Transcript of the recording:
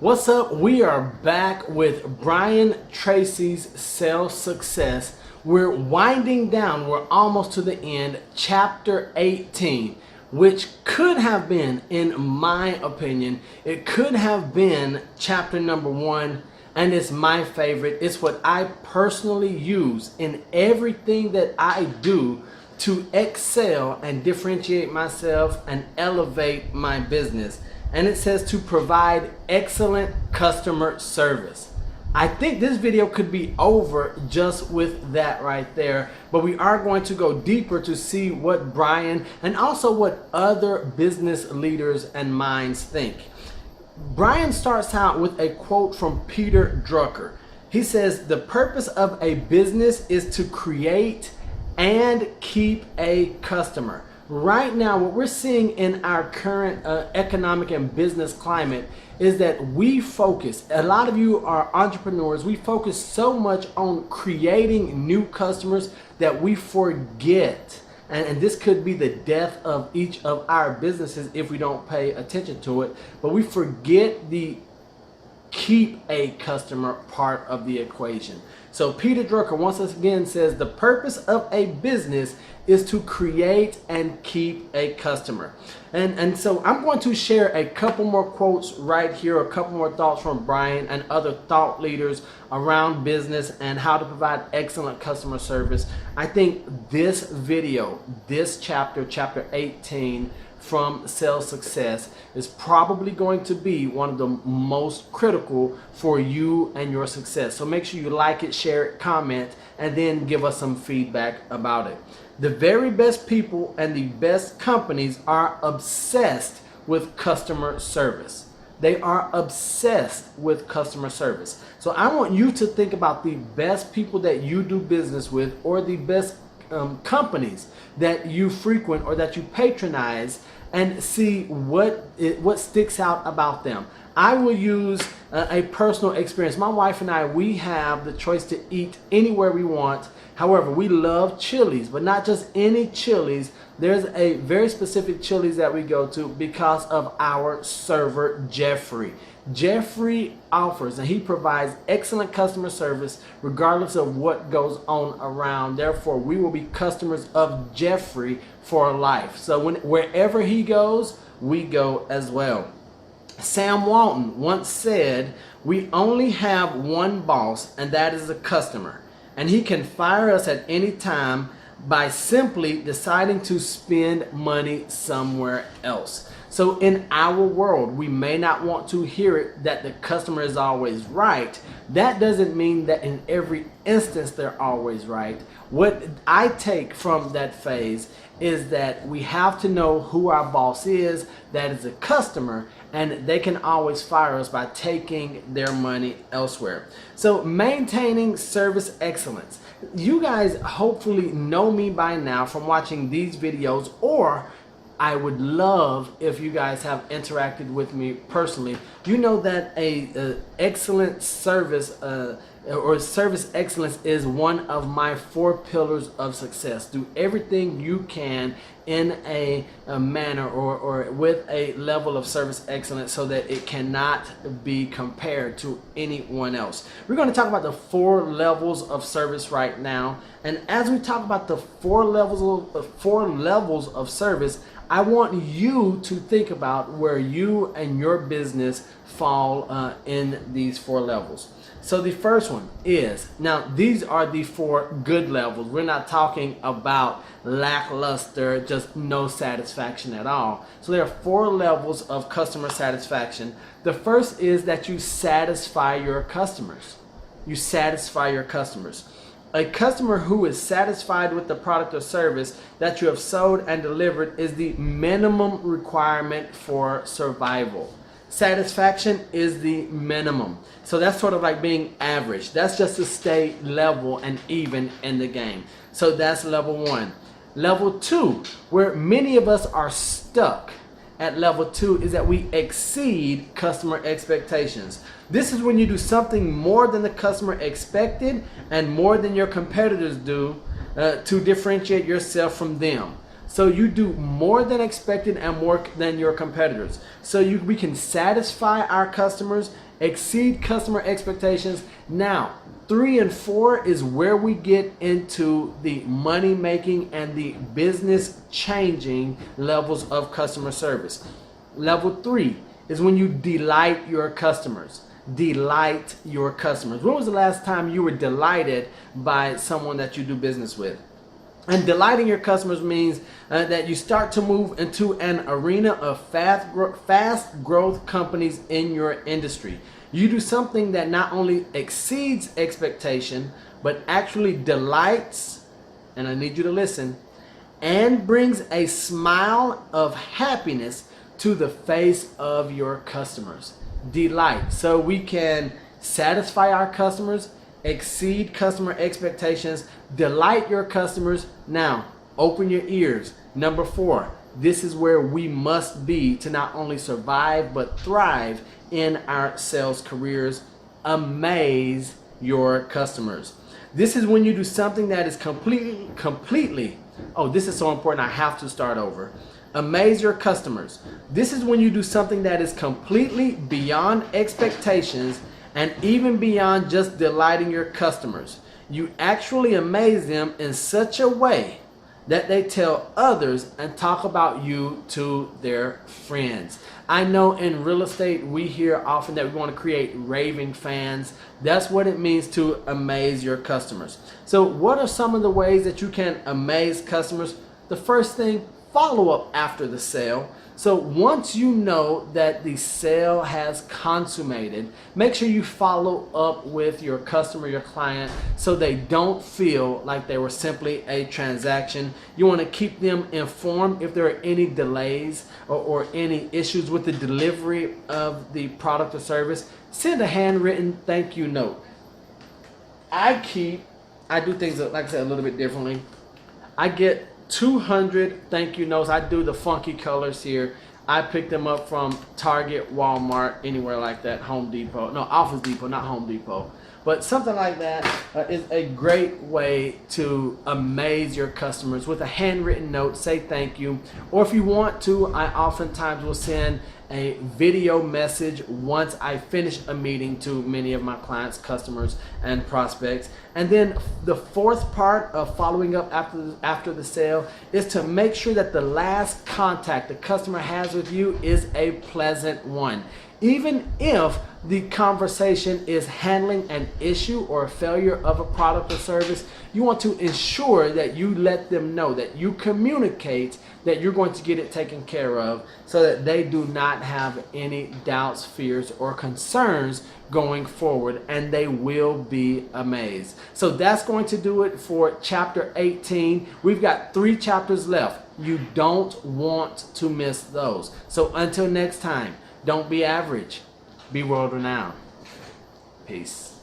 What's up? We are back with Brian Tracy's Sales Success. We're winding down. We're almost to the end. Chapter 18, which could have been, in my opinion, it could have been chapter number 1. And it's my favorite. It's what I personally use in everything that I do to excel and differentiate myself and elevate my business. And it says to provide excellent customer service. I think this video could be over just with that right there, but we are going to go deeper to see what Brian and also what other business leaders and minds think. Brian starts out with a quote from Peter Drucker. He says, "The purpose of a business is to create and keep a customer." Right now, what we're seeing in our current economic and business climate is that we focus, a lot of you are entrepreneurs, we focus so much on creating new customers that we forget. And this could be the death of each of our businesses if we don't pay attention to it. But we forget the keep a customer part of the equation. So Peter Drucker once again says the purpose of a business is to create and keep a customer. And so I'm going to share a couple more quotes right here, a couple more thoughts from Brian and other thought leaders around business and how to provide excellent customer service. I think this video, this chapter 18 from Sales Success, is probably going to be one of the most critical for you and your success. So make sure you like it, share it, comment, and then give us some feedback about it. The very best people and the best companies are obsessed with customer service. They are obsessed with customer service. So I want you to think about the best people that you do business with, or the best companies that you frequent or that you patronize, and see what sticks out about them. I will use a personal experience. My wife and I, we have the choice to eat anywhere we want. However, we love Chili's, but not just any Chili's. There's a very specific Chili's that we go to because of our server, Jeffrey. Jeffrey offers and he provides excellent customer service regardless of what goes on around. Therefore, we will be customers of Jeffrey for life. So wherever he goes, we go as well. Sam Walton once said, "We only have one boss, and that is the customer. And he can fire us at any time by simply deciding to spend money somewhere else." So in our world, we may not want to hear it that the customer is always right. That doesn't mean that in every instance they're always right. What I take from that phase is that we have to know who our boss is, that is a customer, and they can always fire us by taking their money elsewhere. So maintaining service excellence. You guys hopefully know me by now from watching these videos, or I would love if you guys have interacted with me personally. You know that a excellent service or service excellence is one of my 4 pillars of success. Do everything you can in a manner or with a level of service excellence so that it cannot be compared to anyone else. We're going to talk about the 4 levels of service right now. And as we talk about the 4 levels of service, I want you to think about where you and your business fall in these 4 levels. So the first one is, now these are the 4 good levels. We're not talking about lackluster, just no satisfaction at all. So there are 4 levels of customer satisfaction. The first is that you satisfy your customers. You satisfy your customers. A customer who is satisfied with the product or service that you have sold and delivered is the minimum requirement for survival. Satisfaction is the minimum. So that's sort of like being average. That's just to stay level and even in the game. So that's level 1. Level 2, where many of us are stuck at level 2, is that we exceed customer expectations. This is when you do something more than the customer expected and more than your competitors do to differentiate yourself from them. So you do more than expected and more than your competitors. So we can satisfy our customers Exceed customer expectations. Now, 3 and 4 is where we get into the money making and the business changing levels of customer service. Level 3 is when you delight your customers. Delight your customers. When was the last time you were delighted by someone that you do business with? And delighting your customers means that you start to move into an arena of fast growth companies in your industry. You do something that not only exceeds expectation, but actually delights, and I need you to listen, and brings a smile of happiness to the face of your customers. Delight. So we can satisfy our customers, exceed customer expectations, delight your customers. Now, open your ears. Number 4, this is where we must be to not only survive but thrive in our sales careers. Amaze your customers. This is when you do something that is completely, oh, this is so important, I have to start over. Amaze your customers. This is when you do something that is completely beyond expectations and even beyond just delighting your customers. You actually amaze them in such a way that they tell others and talk about you to their friends. I know in real estate we hear often that we want to create raving fans. That's what it means to amaze your customers. So what are some of the ways that you can amaze customers? The first thing, follow up after the sale. So once you know that the sale has consummated, make sure you follow up with your customer, your client, so they don't feel like they were simply a transaction. You want to keep them informed if there are any delays or any issues with the delivery of the product or service. Send a handwritten thank you note. I do things, like I said, a little bit differently. I get 200 thank you notes. I do the funky colors here. I pick them up from Target, Walmart, anywhere like that, Home Depot. No, Office Depot, not Home Depot. But something like that is a great way to amaze your customers with a handwritten note. Say thank you. Or if you want to, I oftentimes will send a video message once I finish a meeting to many of my clients, customers, and prospects. And then the fourth part of following up after the sale is to make sure that the last contact the customer has with you is a pleasant one. Even if the conversation is handling an issue or a failure of a product or service, you want to ensure that you let them know, that you communicate that you're going to get it taken care of so that they do not have any doubts, fears, or concerns going forward, and they will be amazed. So that's going to do it for chapter 18. We've got 3 chapters left. You don't want to miss those. So until next time, don't be average, be world renowned. Peace.